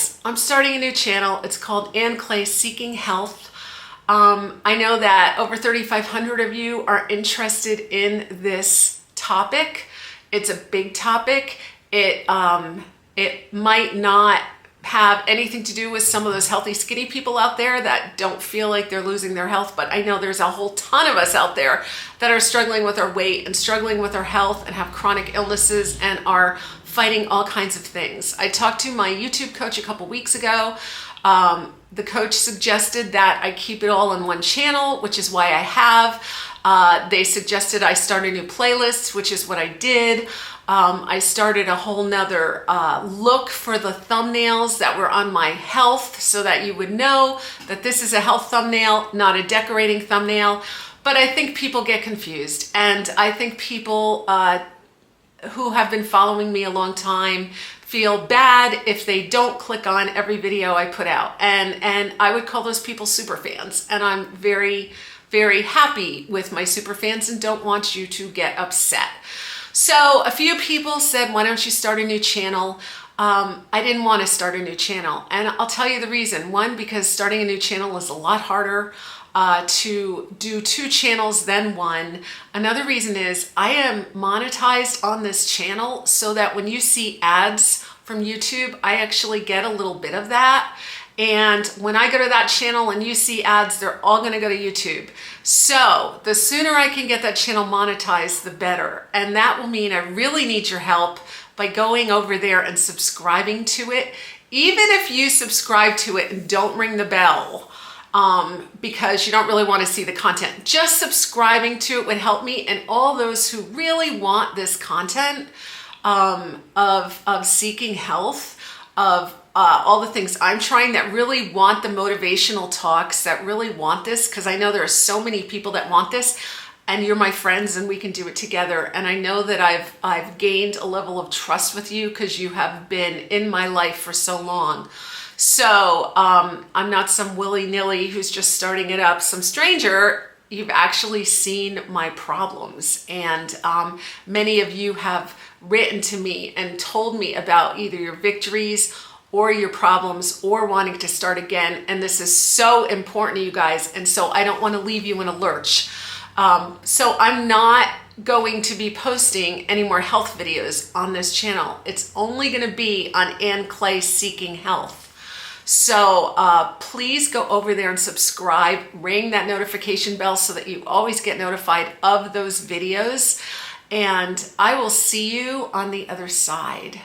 guys, I'm starting a new channel. It's called Ann Clay Seeking Health. I know that over 3,500 of you are interested in this topic. It's a big topic. It might not have anything to do with some of those healthy, skinny people out there that don't feel like they're losing their health, but I know there's a whole ton of us out there that are struggling with our weight and struggling with our health and have chronic illnesses and are fighting all kinds of things. I talked to my YouTube coach a couple weeks ago. The coach suggested that I keep it all in one channel, which is why I have. They suggested I start a new playlist, which is what I did. I started a whole nother look for the thumbnails that were on my health so that you would know that this is a health thumbnail, not a decorating thumbnail. But I think people get confused, and I think people who have been following me a long time feel bad if they don't click on every video I put out. And I would call those people super fans. And I'm very, very happy with my super fans and don't want you to get upset. So a few people said, why don't you start a new channel? I didn't want to start a new channel. And I'll tell you the reason. One, because starting a new channel is a lot harder to do 2 channels than one. Another reason is I am monetized on this channel so that when you see ads from YouTube, I actually get a little bit of that. And when I go to that channel and you see ads, they're all going to go to YouTube. So the sooner I can get that channel monetized, the better. And that will mean I really need your help by going over there and subscribing to it. Even if you subscribe to it and don't ring the bell, because you don't really want to see the content, just subscribing to it would help me. And all those who really want this content of seeking health, of all the things I'm trying, that really want the motivational talks, that really want this, because I know there are so many people that want this, and you're my friends and we can do it together. And I know that I've gained a level of trust with you because you have been in my life for so long. So I'm not some willy-nilly who's just starting it up, some stranger. You've actually seen my problems, and many of you have written to me and told me about either your victories or your problems or wanting to start again. And this is so important to you guys. And so I don't want to leave you in a lurch. So I'm not going to be posting any more health videos on this channel. It's only going to be on Ann Clay Seeking Health. So please go over there and subscribe, ring that notification bell so that you always get notified of those videos. And I will see you on the other side.